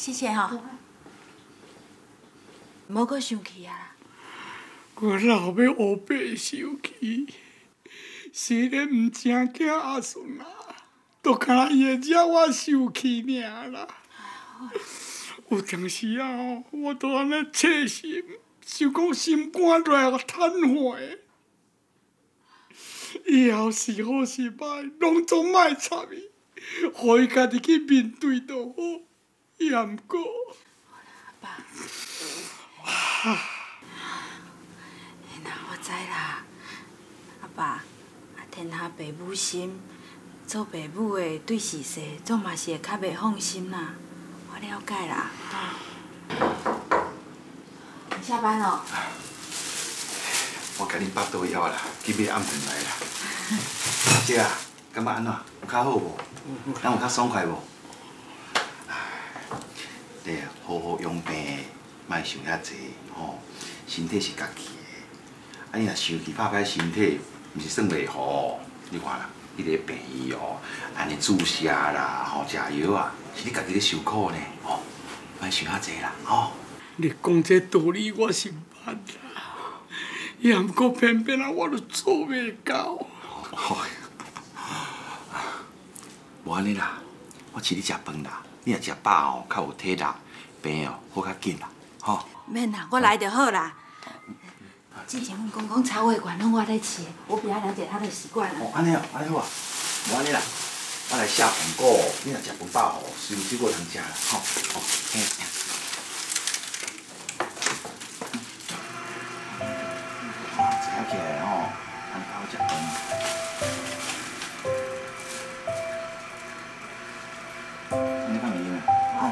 谢谢吼。莫阁生气啊！我老要黑白生气，虽然唔正惊阿顺啦，都敢若伊会惹我生气尔啦。有当时啊，我都安尼切心，想讲心肝来瘫痪。以后是好是歹，拢总莫插伊，互伊家己去面对就好。也毋过，阿爸，我知啦，阿爸，天下爸母心，做爸母的对事世总嘛是会较袂放心啦。我了解啦。下班咯。我甲恁爸倒枵啦，去买暗顿来啦。姐啊，感觉安怎？有较好无？咱有较爽快无？你好好养病，莫想遐济吼。身体是家己的，啊你若生气拍歹身体，毋是算袂好。你看啦，你伫病医哦，安尼注射啦，吼食药啊，是你家己咧受苦呢，吼，莫想遐济啦，吼。你讲这道理我是捌啦，也毋过偏偏啊，我都做袂到。无安尼啦，我请你食饭啦，你若食饱吼，较有体力，病哦好较紧啦，吼。免啦，我来就好啦。之前阮公公炒粿馆拢我在吃，我比较了解他的习惯啦。哦，安尼哦，安尼好啊，无安尼啦，我来下红果，你若食饭饱吼，随时过通食啦，吼，吼，嘿。坐起来吼，安尼好食饭。安尼较袂用啊，吼。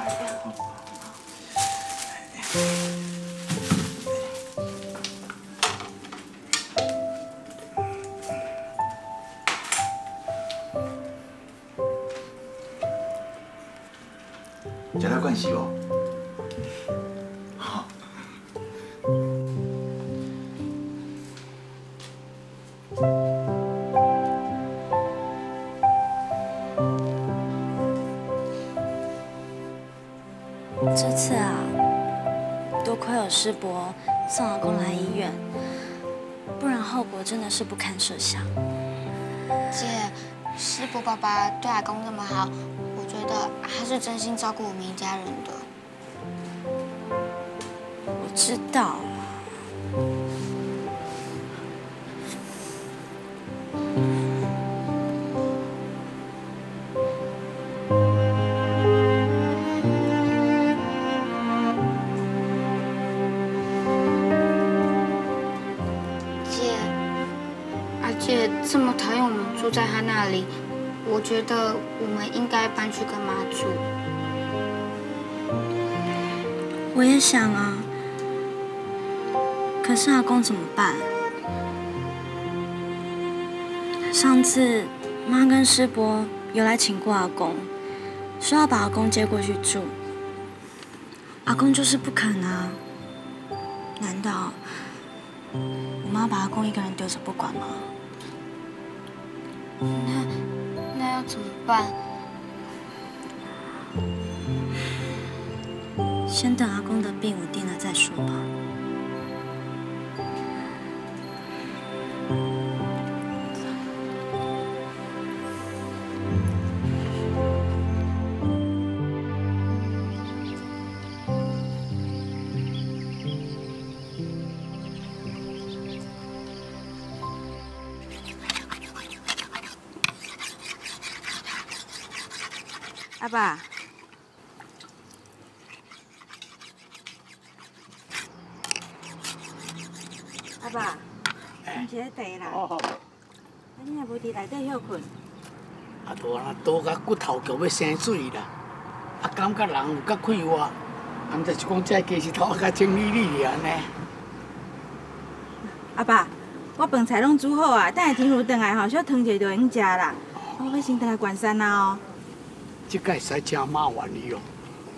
食了惯势无？好。这次啊，多亏有师伯送阿公来医院，不然后果真的是不堪设想。姐，师伯爸爸对阿公那么好，我觉得他是真心照顾我们一家人的。我知道。姐这么讨厌我们住在他那里，我觉得我们应该搬去跟妈住。我也想啊，可是阿公怎么办？上次妈跟师伯有来请过阿公，说要把阿公接过去住，阿公就是不肯啊。难道我妈把阿公一个人丢着不管吗？那要怎么办？先等阿公的病稳定了再说吧。阿爸，阿爸，饮一个茶啦。哦，你也无伫内底休困。啊，都安倒甲骨头叫要生水啦，啊，感觉人有较快活，啊，毋就是讲这家是头较清理理安尼。阿爸，我饭菜拢煮好啊，等下天父回来吼，小汤者就用食啦。我要先回来关山啦哦。这个使真麻烦你哦，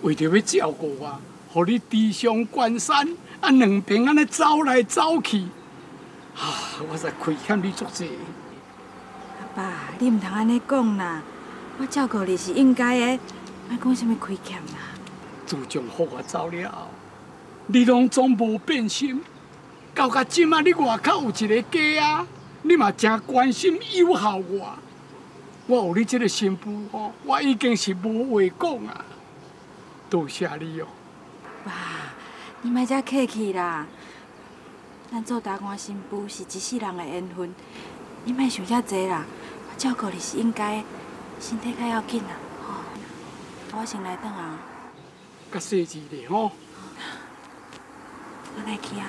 为着要照顾我，互你离乡关山，啊，两边安尼走来走去，啊，我实亏欠你足济。阿爸，你唔通安尼讲啦，我照顾你是应该的，莫讲什么亏欠啦。自从予我走了后，你拢总无变心。到甲即仔，你外口有一个家啊，你嘛真关心友好我。我有你这个媳妇吼，我已经是无话讲啊。多谢你哦。爸，你莫遮客气啦。咱做达官新妇是一世人的缘分，你莫想遮济啦。我照顾你是应该的，身体较要紧啦。吼，我先来转啊。较细致咧吼。我来去啊。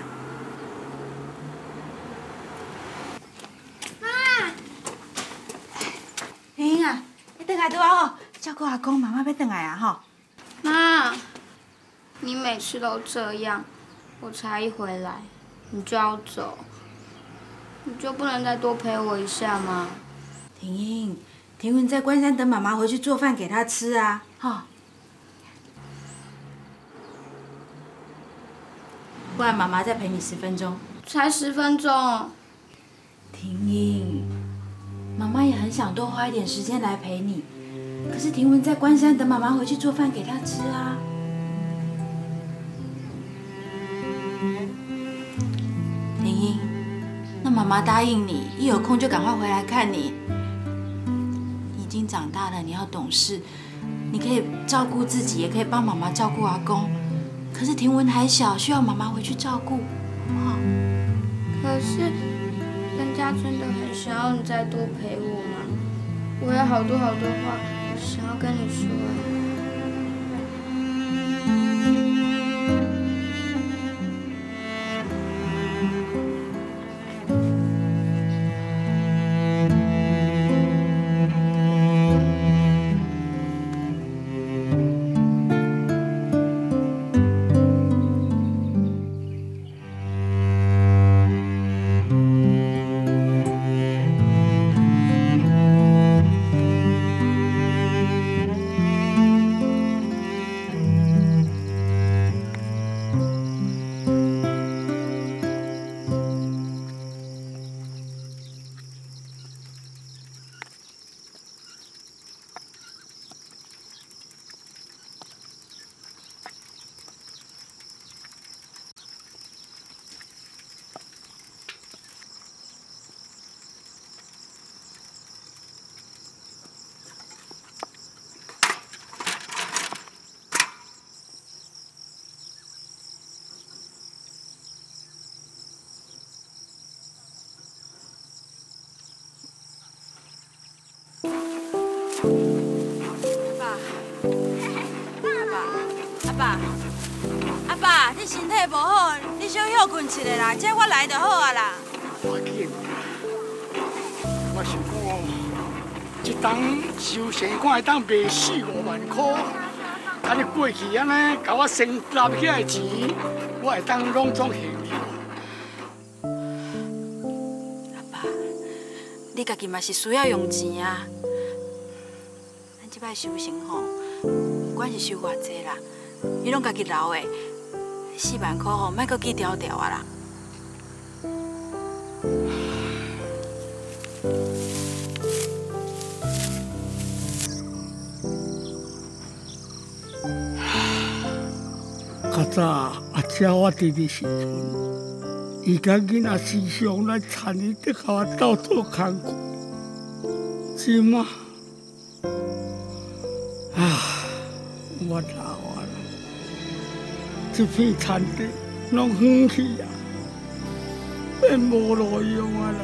婷啊，你回来拄好好，照顾阿公，妈妈要回来啊吼。妈，你每次都这样，我才一回来你就要走，你就不能再多陪我一下吗？婷英，婷文在关山等妈妈回去做饭给她吃啊，哈。不然妈妈再陪你10分钟。才10分钟。婷英，妈妈也很想多花一点时间来陪你，可是婷文在关山等妈妈回去做饭给她吃啊。婷英，那妈妈答应你，一有空就赶快回来看你。你已经长大了，你要懂事，你可以照顾自己，也可以帮妈妈照顾阿公。可是婷文还小，需要妈妈回去照顾，好不好？可是，人家真的很想要你再多陪我嘛。我有好多话想要跟你说。阿爸，你身体无好，你小休困一下啦，这我来就好啊啦。我紧，我想讲，一当修仙馆会当卖4、5万块，啊你过去安尼，甲我先拿起来的钱，我会当拢总还你。阿爸，你家己嘛是需要用钱啊。咱这摆修行吼，不管是修偌济啦。你拢家己留的4万块吼，莫搁记条条啊啦。较早阿姐我弟弟时阵，伊甲囡仔时常来田里底甲我斗做工课。即马，我老啊啦，这片田地拢荒去啊，变无路用啊啦。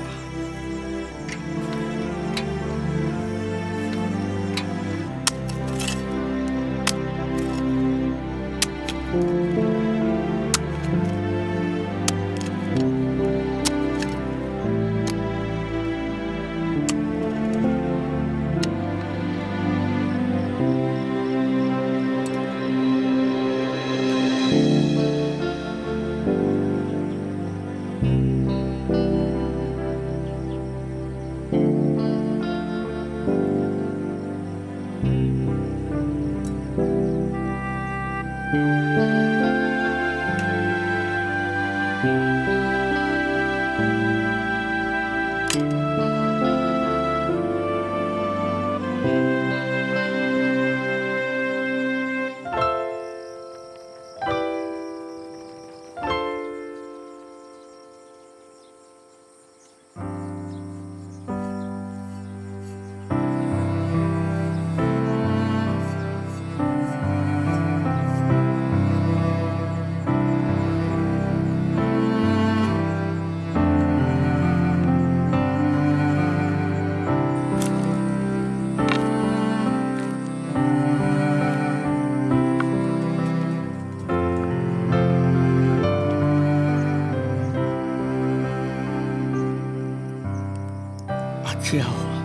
巧啊，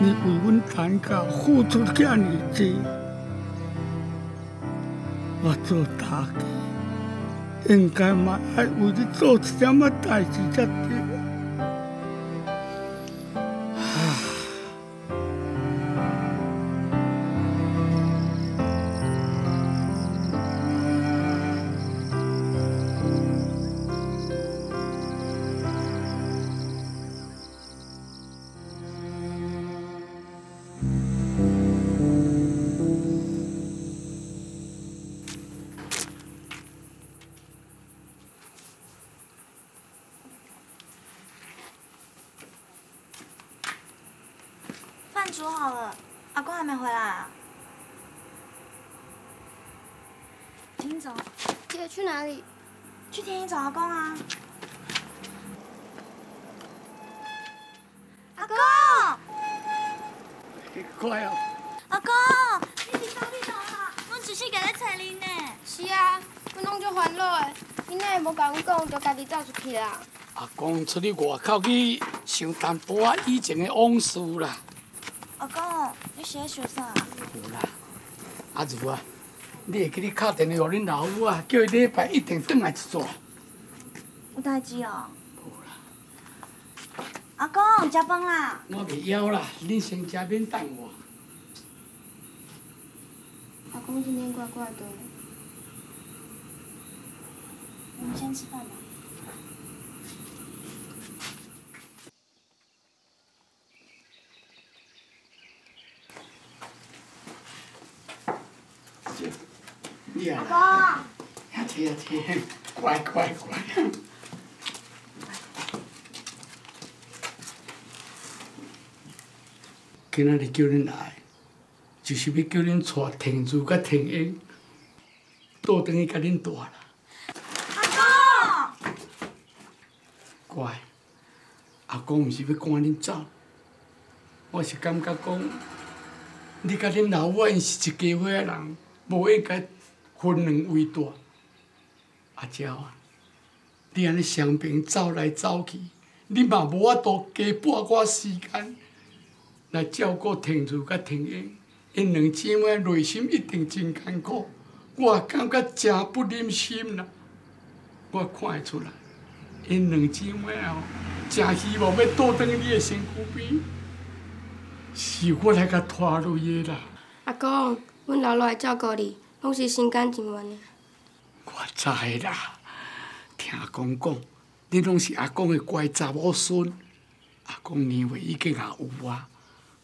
你为阮陈家付出遐尔济，我做大家应该嘛爱为你做一点仔代志才对。饭煮好了，阿公还没回来啊？婷走，姐去哪里？去田里找阿公啊！阿公，快啊！阿公，你去哪里啦？阮一世界咧找恁呢。是啊，阮拢足烦恼的，恁哪会无甲阮讲，就家己走出去啦？阿公出去外口去想淡薄仔以前的往事啦。阿公，你是咧想啥？有啦，阿如啊，你会记你敲电话给恁老母啊，叫伊礼拜一定转来一撮。有代志哦。无啦，阿公，食饭啦。我袂枵啦，恁先食免等我。阿公今天怪怪的。我们先吃饭吧。你啊，阿呀切呀切，乖乖乖。今仔日叫恁来，就是要叫恁带天珠甲天英倒转去甲恁大啦。阿公，乖，阿公毋是要赶恁走，我是感觉讲，你甲恁老母因是一家伙仔人，无应该分两为大。阿娇啊，你安尼双边走来走去，你嘛无法度加半寡时间来照顾天珠甲天英，因两姊妹内心一定真艰苦，我感觉真不忍心啦。我看会出来，因两姊妹哦，真希望要倒转去你的身躯边，是我来甲拖累的啦。阿公，阮老老会照顾你，拢是心甘情愿的。我知啦，听公讲，你拢是阿公的乖查某孙。阿公年岁已经也有啊，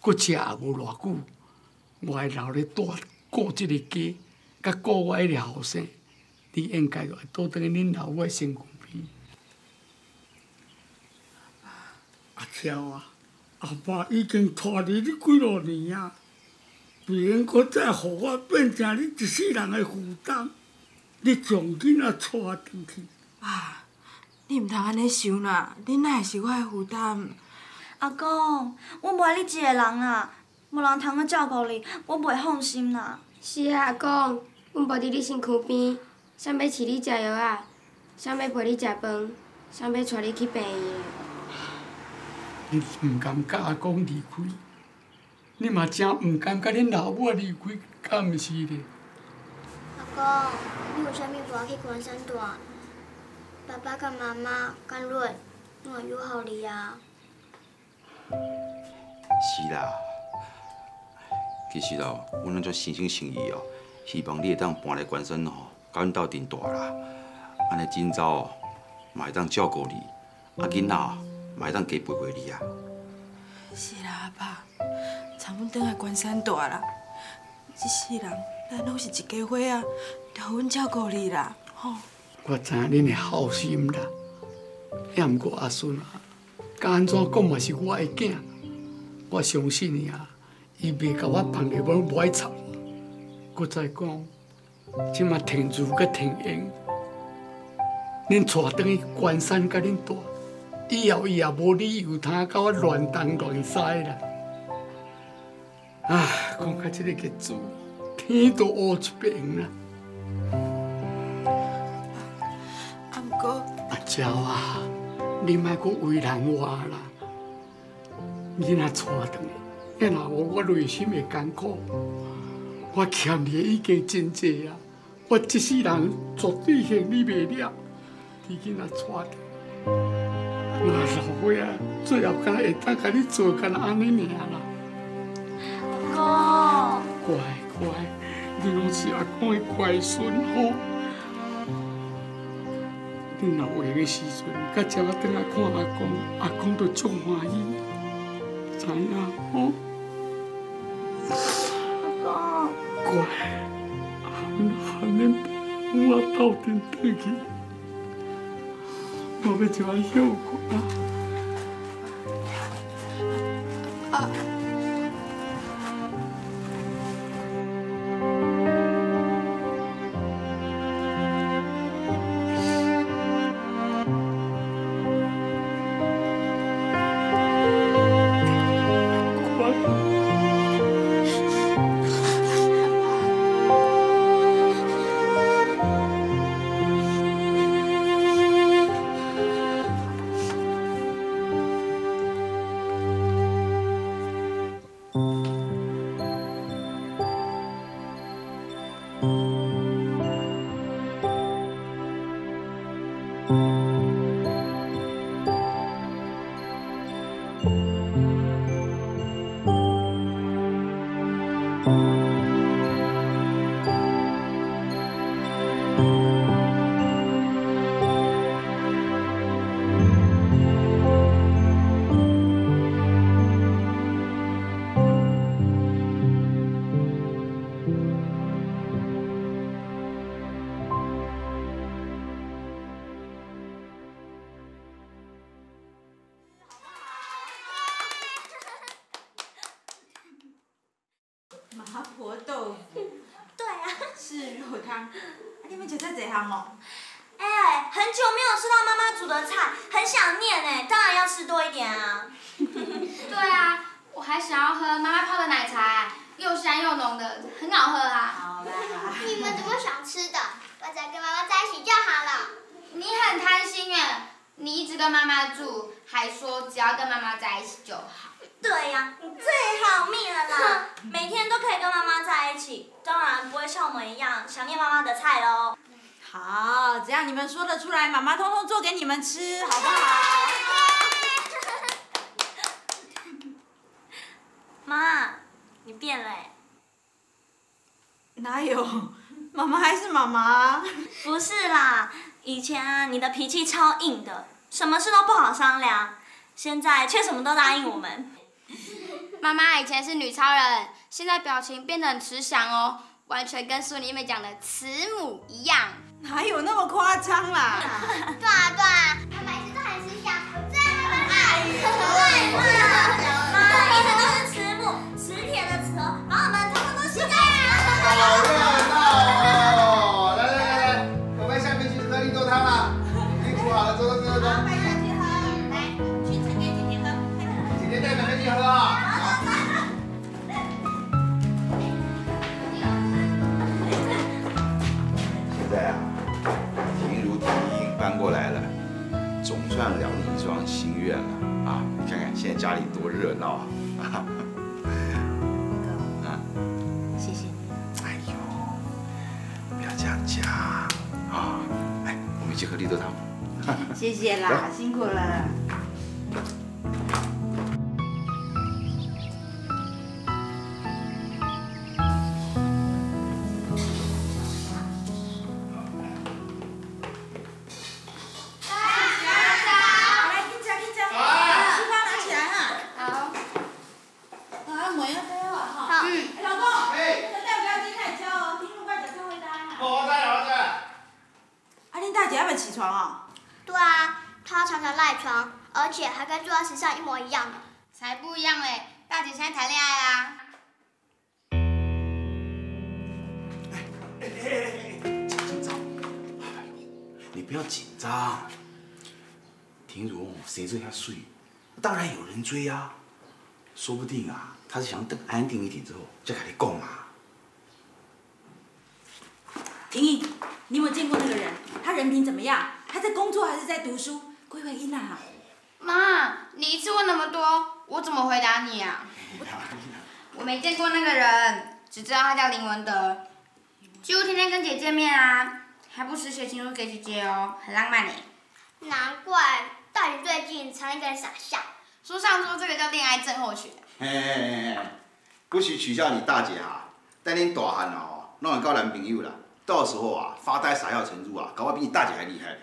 搁食也无偌久，我会留咧带顾即个家，甲顾我迄个后生，你应该就会倒转去恁老母的身躯边。阿超啊，阿爸已经拖你几落年啊，不应搁再互我变成你一世人的负担。你将囡仔带转去。啊，你毋通安尼想啦，恁哪会是我的负担？阿公，我袂你一个人啦，无人通去照顾你，我袂放心啦。是啊，阿公，阮陪伫你身躯边，想要饲你食药啊，想要陪你食饭，想要带你去病院。你毋甘甲阿公离开，你嘛真毋甘甲恁老母离开，敢毋是咧？阿公，你为啥物无去关山大？爸爸甲妈妈、甲蕊，拢会友好你啊。是啦，其实哦，阮拢足诚心诚意哦，希望你会当搬来关山吼，甲阮斗阵大啦。安尼今早哦，嘛会当照顾你，啊囡仔哦，嘛会当加陪陪你啊。是啦，阿爸，参阮转来关山大啦。一世人，咱拢是一家伙啊，着阮照顾你啦，吼。我知影恁的好心啦，也毋过阿孙啊，甲安怎讲嘛是我的囝，我相信啊，伊袂甲我放入我歪插。搁再讲，即马天珠甲天英，恁带转去关山甲恁大，以后伊也无理由通甲我乱东乱西啦。啊，讲到即个个字，天都乌一片啦。啊，毋过阿娇啊，你莫阁为难我啦！囡仔带转来，因若我内心会艰苦，我欠你的已经真济啊！我一世人绝对还你袂了，你囡仔带转来，我老伙啊，最后敢若会当甲你做敢若安尼尔啦。公，乖乖，你拢是阿公的乖孙吼。你若有闲的时阵，甲只我转来看阿公就足欢喜，知影吼？阿公，乖，喊恁我斗阵转去，我要一碗休困啊。麻婆豆腐。对啊。是肉汤。你们吃这几项哦？哎，很久没有吃到妈妈煮的菜，很想念哎，当然要吃多一点啊。对啊，我还想要喝妈妈泡的奶茶，又香又浓的，很好喝啊。好啦。你们怎么想吃的？我只要跟妈妈在一起就好了。你很贪心哎，你一直跟妈妈住，还说只要跟妈妈在一起就好。对呀，你最好命了啦！每天都可以跟妈妈在一起，当然不会像我们一样想念妈妈的菜喽。好，只要你们说得出来，妈妈通通做给你们吃，好不好？妈，你变了哎。哪有？妈妈还是妈妈。不是啦，以前啊，你的脾气超硬的，什么事都不好商量，现在却什么都答应我们。妈妈以前是女超人，现在表情变得很慈祥哦，完全跟书里面讲的慈母一样。哪有那么夸张啦？对啊，妈妈一直都很慈祥，我最爱妈妈。对妈，一直都是慈母，磁铁的磁哦，把我们通通都吸干好热闹哦！来，我们下面去喝绿豆汤了。已经煮好了，走。好，带下去喝。来，去盛给姐姐喝。姐姐带妹妹去喝啊。现在啊，婷如婷搬过来了，总算了你一桩心愿了啊！你看看现在家里多热闹啊！谢谢你。哎呦，不要这样讲啊！来，我们一起喝绿豆汤。谢谢啦，辛苦了。起床哦？对啊，他常常赖床，而且还跟住在时上一模一样的。才不一样嘞！大姐现在谈恋爱啦。紧张！你不要紧张。婷如谁这样睡？当然有人追啊，说不定啊，他是想等安定一点之后再跟你讲嘛。莹莹，你有没有见过那个人？他人品怎么样？他在工作还是在读书？贵为英啊？妈，你一次问那么多，我怎么回答你啊？我没见过那个人，只知道他叫林文德，几乎天天跟姐见面啊，还不时写情书给姐姐哦，很浪漫呢。难怪大姐最近常一个人傻笑。书上说这个叫恋爱症候群。嘿，不许取笑你大姐啊！等恁大汉哦，弄会交男朋友啦，到时候啊发呆傻笑程度啊，搞不好比你大姐还厉害。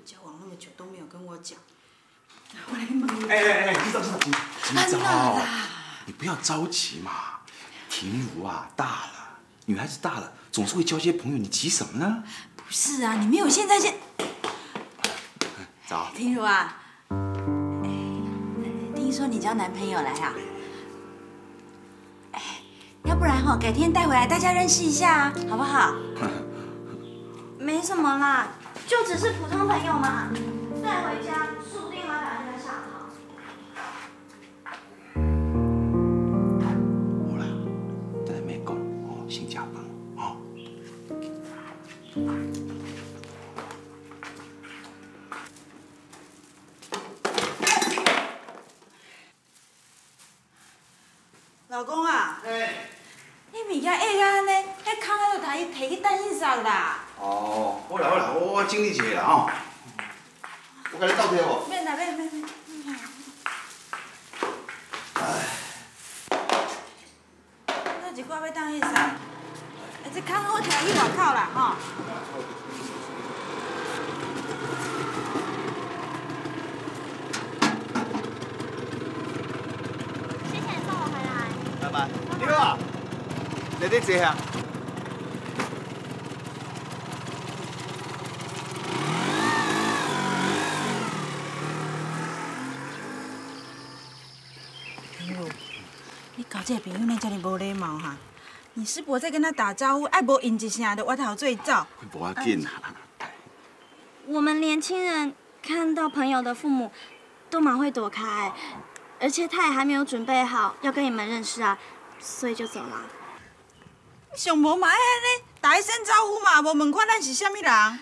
交往那么久都没有跟我讲，哎，今早，你不要着急嘛。婷如啊，大了，女孩子大了，总是会交些朋友，你急什么呢？不是啊，你没有现在早。婷如啊，听说你交男朋友了呀？要不然改天带回来大家认识一下，好不好？没什么啦，就只是普通朋友嘛。带回家，说不定还把人家吓跑。好啦，等下妹讲哦，先食饭哦。老公啊，你物件压啊安尼，迄空啊就摕去等洗扫啦。哦，好啦，我整理一下啦吼。我甲你倒贴无？免啦，免。那一挂要当洗扫，这空我摕去外口啦吼。谢谢你送我回来。拜拜。你好，你伫坐下。你交这个朋友呢，遮尔无礼貌哈！你师伯在跟他打招呼，爱无应一声就歪头做走。无要紧啦。我们年轻人看到朋友的父母，都蛮会躲开，而且他也还没有准备好要跟你们认识啊，所以就走了。上无嘛爱安尼，打一声招呼嘛，无问看咱是啥物人。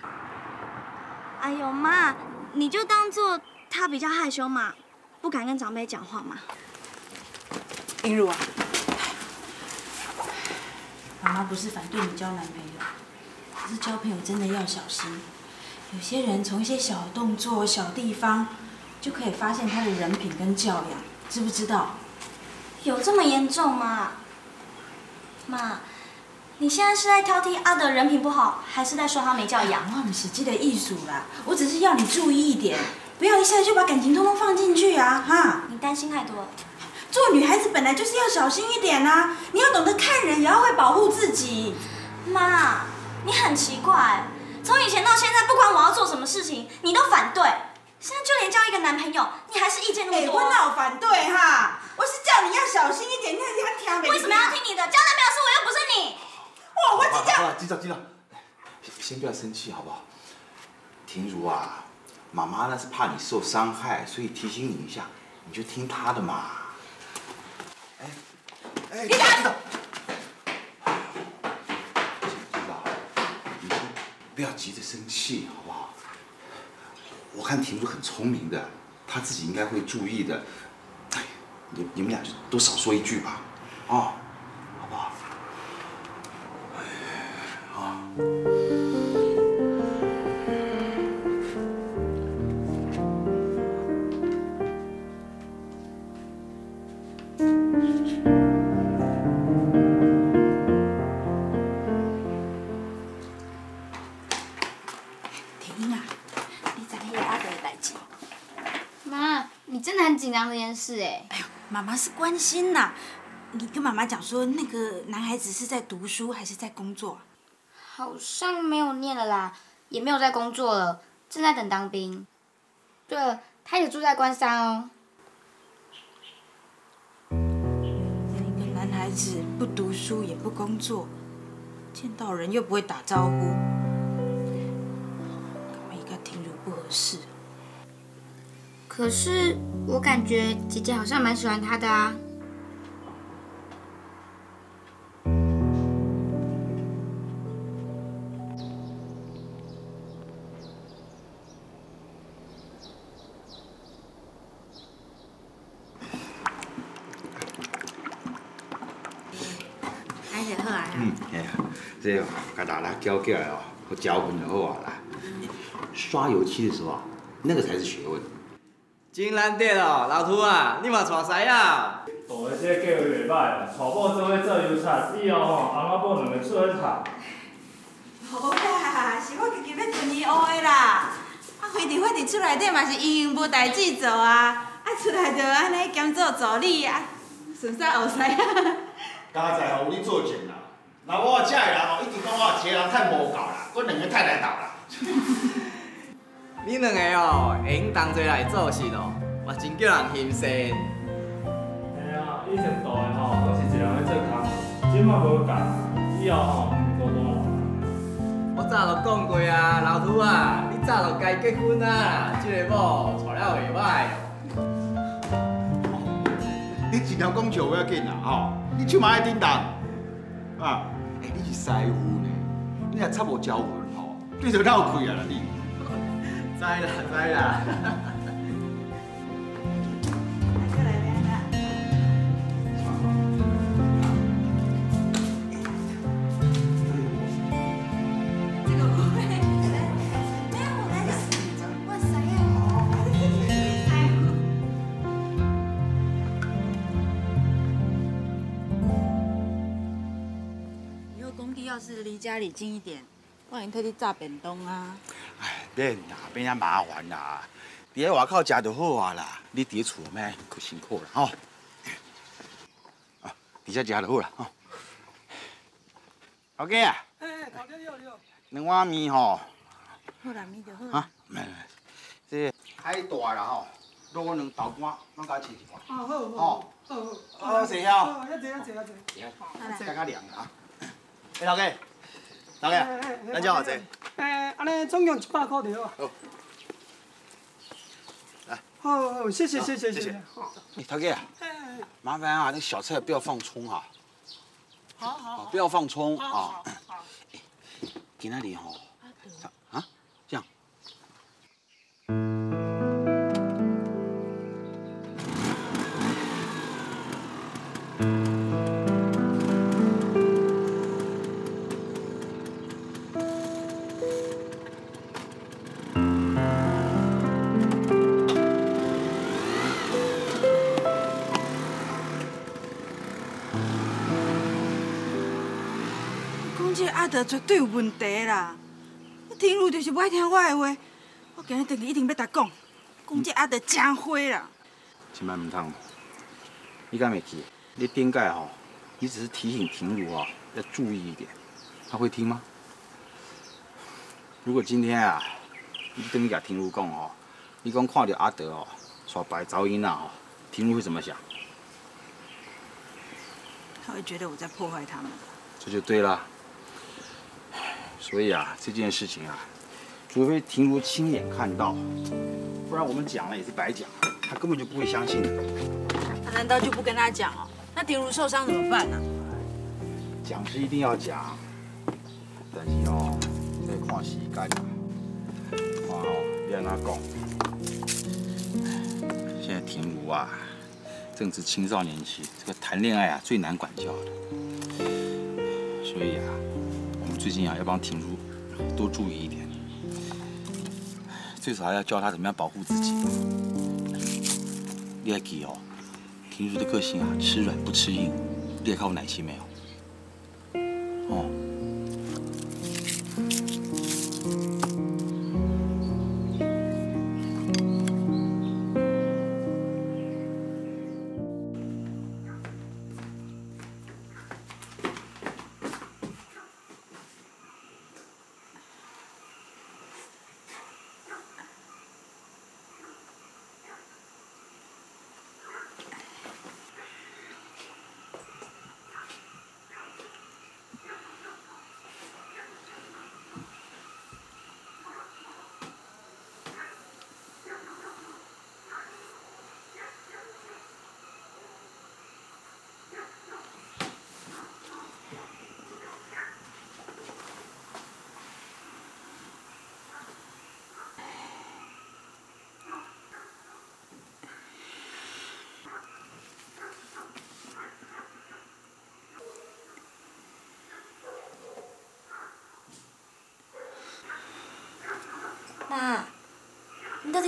哎呦妈，你就当做他比较害羞嘛，不敢跟长辈讲话嘛。英如啊，妈妈不是反对你交男朋友，可是交朋友真的要小心。有些人从一些小动作、小地方，就可以发现他的人品跟教养，知不知道？有这么严重吗？妈，你现在是在挑剔阿德人品不好，还是在说他没教养？我不是这个意思啦，我只是要你注意一点，不要一下子就把感情通通放进去啊，哈！你担心太多了。做女孩子本来就是要小心一点啊，你要懂得看人，也要会保护自己。妈，你很奇怪，从以前到现在，不管我要做什么事情，你都反对。现在就连交一个男朋友，你还是意见那么多。我哪有反对哈？我是叫你要小心一点，你要听没？为什么要听你的？交男朋友是我，又不是你。我知道。好了，知道。先不要生气好不好？婷如啊，妈妈呢是怕你受伤害，所以提醒你一下，你就听她的嘛。知道。你先不要急着生气，好不好？我看婷如很聪明的，她自己应该会注意的。哎，你们俩就都少说一句吧，哦，好不好？你真的很紧张这件事哎。哎呦，妈妈是关心呐。你跟妈妈讲说，那个男孩子是在读书还是在工作？好像没有念了啦，也没有在工作了，正在等当兵。对了，他也住在关山哦。一个男孩子不读书也不工作，见到人又不会打招呼，干嘛跟婷如不合适？可是我感觉姐姐好像蛮喜欢他的啊。也好啊。哎呀，这甲大家搅起来哦，和搅混就好啊啦。刷油漆的时候啊，那个才是学问。真难得哦，老秃啊，你嘛带师啊？大个这计划袂歹，娶某做伙做油漆，以后吼，翁仔某两个出去读。好啦，是我家己要顺伊学的啦。啊，飞伫厝内底嘛是闲闲无代志做啊，出来就安尼兼做助理啊，顺便学师啊。刚才吼有你做证啦，那我这个人吼一直讲我一个人太无够啦，我两个太难斗啦。你两个哦，会用同齐来做事咯，嘛真叫人欣赏。嘿啊，以前大个吼都是一人咧做工，即摆无共，以后吼孤单啦。我早就讲过啊，老秃啊，你早就该结婚啊，这个某娶了袂歹哦。你尽量讲笑不要紧啦，吼，你手嘛爱叮当，啊，你是师傅呢，你若插无招魂吼，对着闹开啊啦你。知啦知啦。以后工地要是离家里近一点，我能替你炸便当啊。哎，免啦，免遐麻烦啦，伫咧外口食就好啊啦。你伫咧厝咩可辛苦啦吼。啊，伫遮食就好啦吼。头家啊，头家你好你好。两碗面吼。好啦，面就好啦。啊，没，这海大啦吼，卤两豆干，咱甲切一半。好好好。好，好，坐遐。好，遐坐遐坐遐坐。加凉啊。哎，头家，头家，咱怎偌济？安尼总共100块就好。好。来。好，谢谢谢谢谢谢。哎，头家，麻烦啊，那小菜不要放葱啊。好，不要放葱啊。好。今仔日吼，啊，这样。讲这阿德绝对有问题啦！天如就是不爱听我的话，我今日回去一定要甲讲，讲这阿德真花啦。千万唔通，你敢袂记？你顶盖吼，你只是提醒婷如哦，要注意一点，他会听吗？如果今天啊，你等于甲婷如讲哦，你讲看到阿德哦，耍白噪音啊哦，婷如会怎么想？他会觉得我在破坏他们。这就对了。所以啊，这件事情啊，除非婷如亲眼看到，不然我们讲了也是白讲，他根本就不会相信的。他难道就不跟他讲哦？那婷如受伤怎么办呢？讲是一定要讲，但是哦，再看时间啊，看哦，你安怎讲？现在婷如啊，正值青少年期，这个谈恋爱啊最难管教的，所以啊，我们最近啊要帮婷如多注意一点，最少要教她怎么样保护自己。你还记哦，婷如的个性啊，吃软不吃硬，你还看过奶昔没有？哦。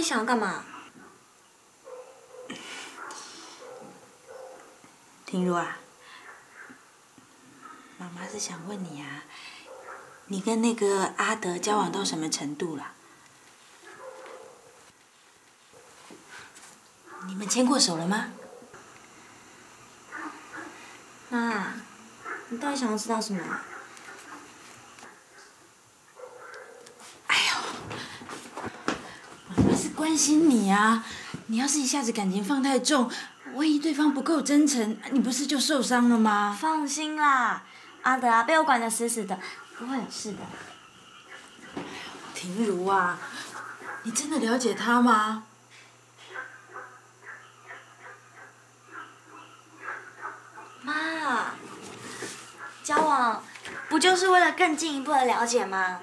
底想要干嘛？婷如啊，妈妈是想问你啊，你跟那个阿德交往到什么程度了？你们牵过手了吗？妈，你到底想要知道什么？哎呦，妈妈是关心你啊！你要是一下子感情放太重，万一对方不够真诚，你不是就受伤了吗？放心啦，阿德啊，被我管得死死的，不会有事的。婷如啊，你真的了解他吗？妈，交往不就是为了更进一步的了解吗？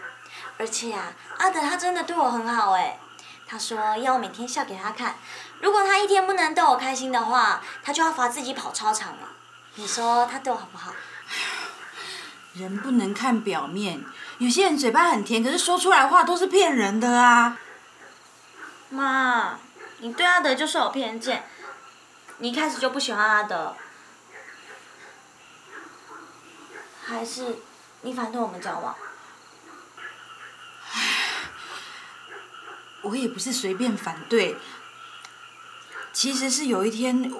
而且啊，阿德他真的对我很好哎，他说要我每天笑给他看，如果他一天不能逗我开心的话，他就要罚自己跑操场了。你说他对我好不好？人不能看表面，有些人嘴巴很甜，可是说出来话都是骗人的啊。妈，你对阿德就是有偏见，你一开始就不喜欢阿德。还是你反对我们交往？我也不是随便反对，其实是有一天，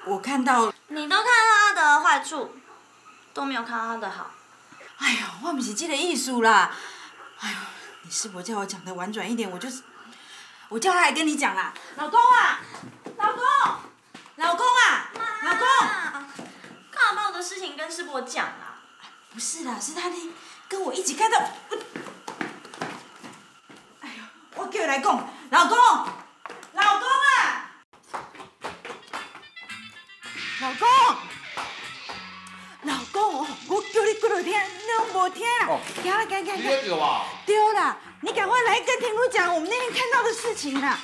我看到。你都看到阿德的坏处，都没有看到他的好。哎呦，我不是这个意思啦。哎呦，你师伯叫我讲的婉转一点，我叫他来跟你讲啦。老公啊，老公啊，老公，干嘛把我的事情跟师伯讲啊？不是啦，是他跟我一起看到。哎呦，我叫他来讲，老公啊，老公哦，我叫你过来听，你拢无听啦。行啦，赶紧。你咧对吧？对啦，你赶快来跟婷如讲我们那天看到的事情啦。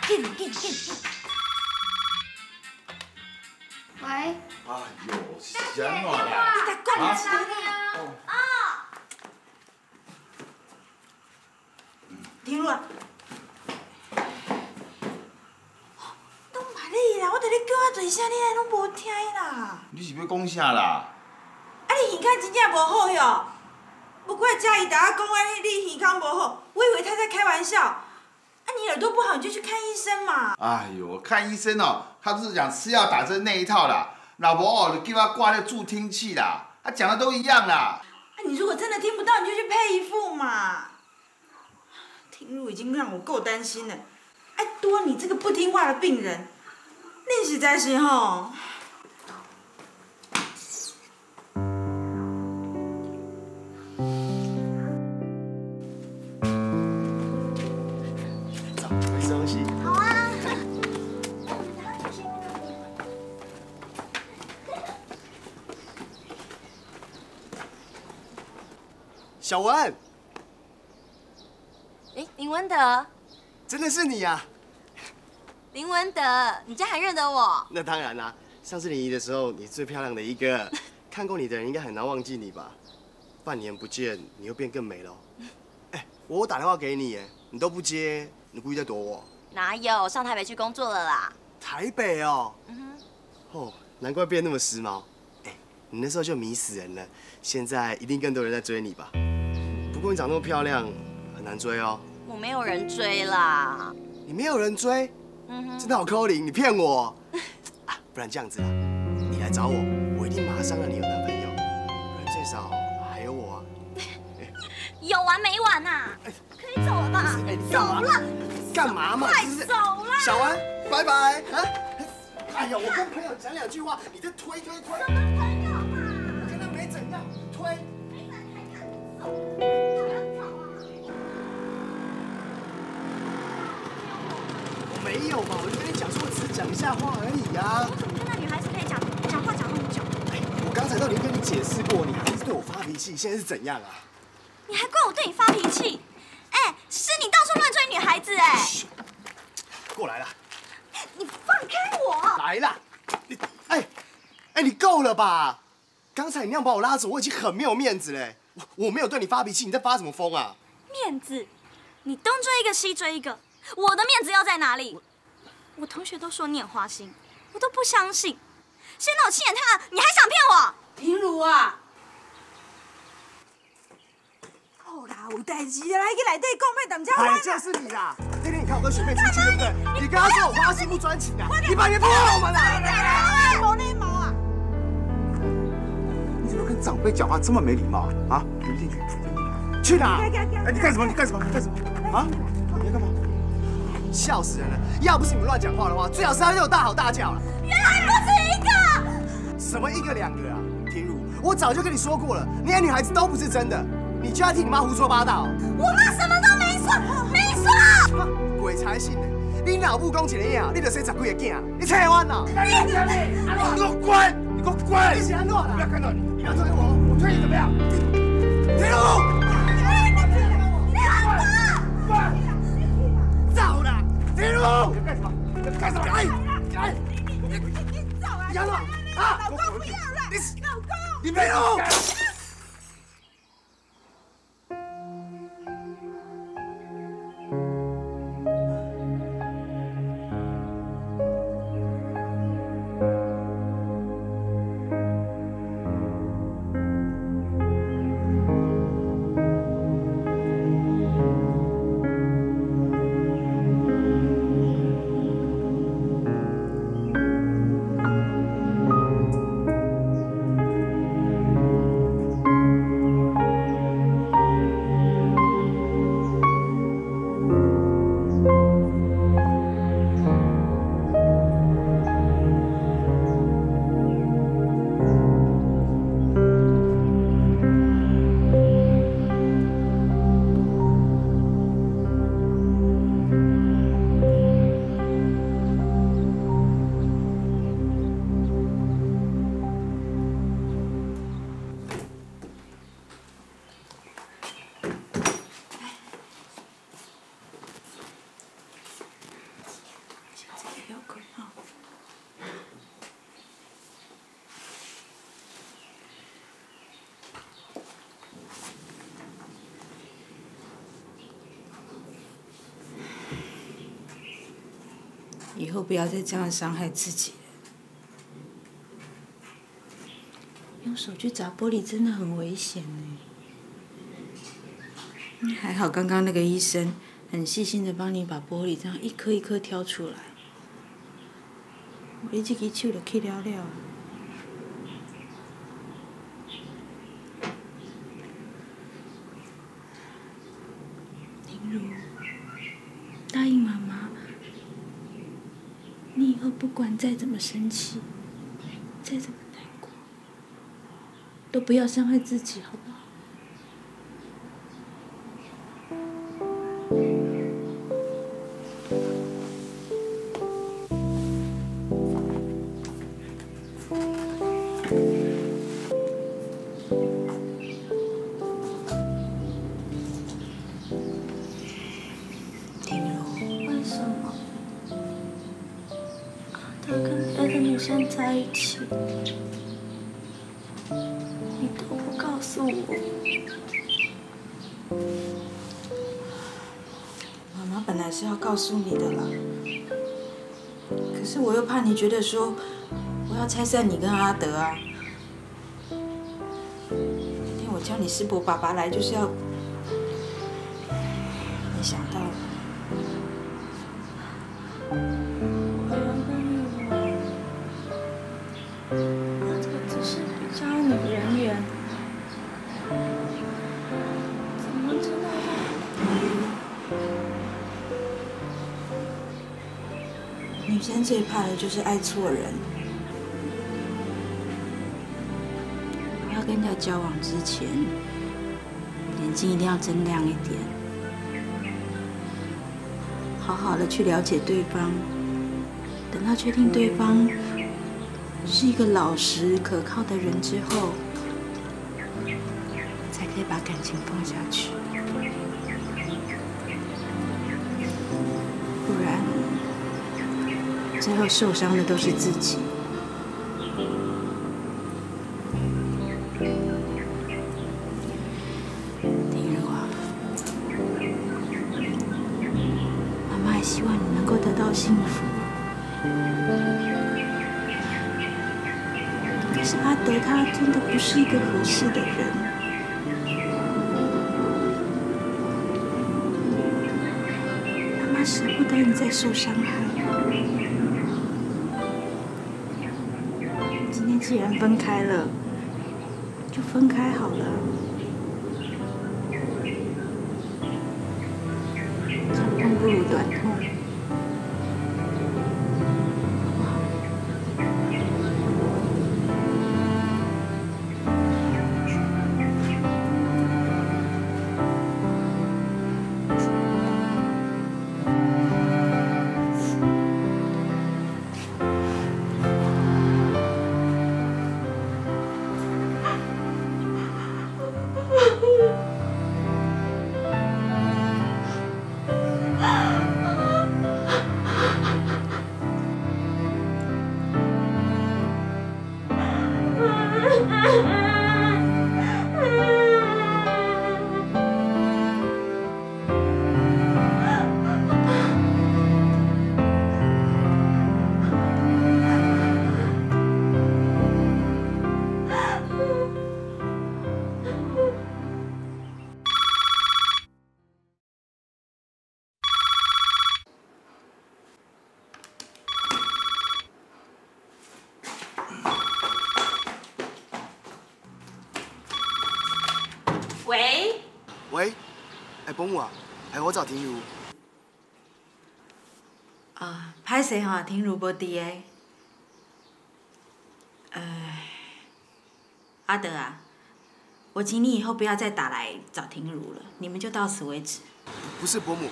紧。喂。哎呦，什么呀？你在讲什么？婷如啊，都嘛你啦，我著咧叫啊大声，你来拢无听啦。你是要讲啥啦？啊，你耳孔真正无好哟！不怪嘉怡打我讲安尼，你耳孔无好，我以为他在开玩笑。啊，你耳朵不好，你就去看医生嘛。哎呦，看医生哦，他就是讲吃药打针那一套啦。老婆哦，就叫他挂那助听器啦，他讲的都一样啦。啊，你如果真的听不到，你就去配一副嘛。婷如已经让我够担心了，还多你这个不听话的病人，你实在是吼。走，回吃东西。好啊。小文，哎，林文德，真的是你呀！林文德，你竟然还认得我？那当然啦，上次联谊的时候，你最漂亮的一个，看过你的人应该很难忘记你吧？半年不见，你又变更美了。哎，我打电话给你，你都不接，你故意在躲我？哪有，上台北去工作了啦。台北哦。哦，难怪变那么时髦。哎，你那时候就迷死人了，现在一定更多人在追你吧？不过你长那么漂亮，很难追哦。我没有人追啦。你没有人追？真的好抠灵，你骗我啊！不然这样子啦，你来找我，我一定马上让你有男朋友，不然最少还有我啊。有完没完呐？可以走了吧？走了。干嘛嘛？快走啦！小文，拜拜啊！哎呀，我跟朋友讲两句话，你这推。我跟他没怎样，推。没有嘛，我就跟你讲说，我只是讲一下话而已呀。我怎么跟那女孩子可以讲话讲那么久？哎，我刚才都已经跟你解释过，你还是对我发脾气，现在是怎样啊？你还怪我对你发脾气？哎，是你到处乱追女孩子哎！过来啦！你放开我！来啦！你你够了吧？刚才你那样把我拉走，我已经很没有面子嘞。我没有对你发脾气，你在发什么疯啊？面子？你东追一个西追一个，我的面子要在哪里？我同学都说你很花心，我都不相信。现在我亲眼看到，你还想骗我？平如啊！好啦，有代志来去内底讲，别当家哎，就是你啦！那天你看我跟学妹出去，对不对？你刚刚说我花心不专情啊，你把人骗我们啦！没礼貌啊！你怎么跟长辈讲话这么没礼貌啊？啊，你们进去，去哪？哎，你干什么？你干什么？你干什么？啊？你要干嘛？笑死人了！要不是你们乱讲话的话，最好是他对我大吼大叫了。原来不止一个！什么一个两个啊？婷如，我早就跟你说过了，那些女孩子都不是真的，你就要听你妈胡说八道。我妈什么都没说，没说。鬼才信呢！你老母讲一个样，你就生十几个囝，你扯我呐！你给我滚！你给我滚！你是安怎啦？不要看到你，你要推我，我推你怎么样？婷如，走啦！婷如，你干什么？你干什么？哎！你安怎？啊！老公不要了，老公，你别动！以后不要再这样伤害自己了。用手去砸玻璃真的很危险呢。还好刚刚那个医生很细心的帮你把玻璃这样一颗一颗挑出来。我这只手就去了了。婷如，答应妈妈。你以后不管再怎么生气，再怎么难过，都不要伤害自己，好不好？女生在一起，你都不告诉我。妈妈本来是要告诉你的啦，可是我又怕你觉得说我要拆散你跟阿德啊。那天我叫你师伯爸爸来，就是要，没想到。女生最怕的就是爱错人。要跟人家交往之前，眼睛一定要睁亮一点，好好的去了解对方。等到确定对方是一个老实可靠的人之后，才可以把感情放下去。不然，最后受伤的都是自己。婷如啊，幸福。可是阿德他真的不是一个合适的人。妈妈舍不得你再受伤害。今天既然分开了，就分开好了。长痛不如短痛。 喂，喂，保姆啊，我找婷如。啊，歹势吼，婷如无伫个。阿德啊，我请你以后不要再打来找婷如了，你们就到此为止。不是保姆，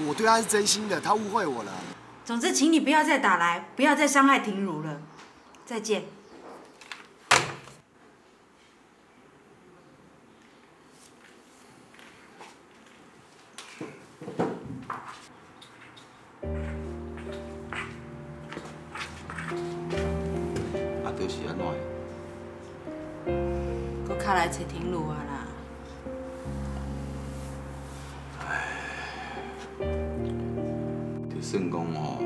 我对她是真心的，她误会我了。总之，请你不要再打来，不要再伤害婷如了。再见。 阿德是安怎的？搁卡来找婷如啊啦。就算讲哦，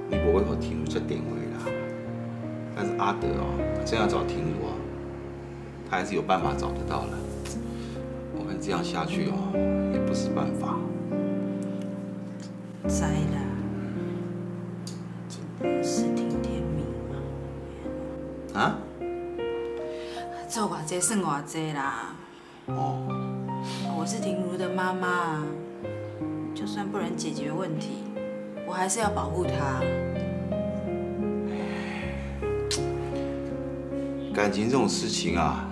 你无要互婷如接电话啦，但是阿德哦，真要找婷如啊，他还是有办法找得到的。我看这样下去哦，也不是办法。 知啦，真是听天命嘛。啊？做偌济算偌济啦。哦。我是婷如的妈妈，就算不能解决问题，我还是要保护她。感情这种事情啊，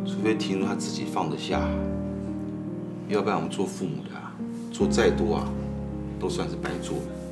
除非婷如她自己放得下，要不然我们做父母的啊，做再多啊。 都算是白做的。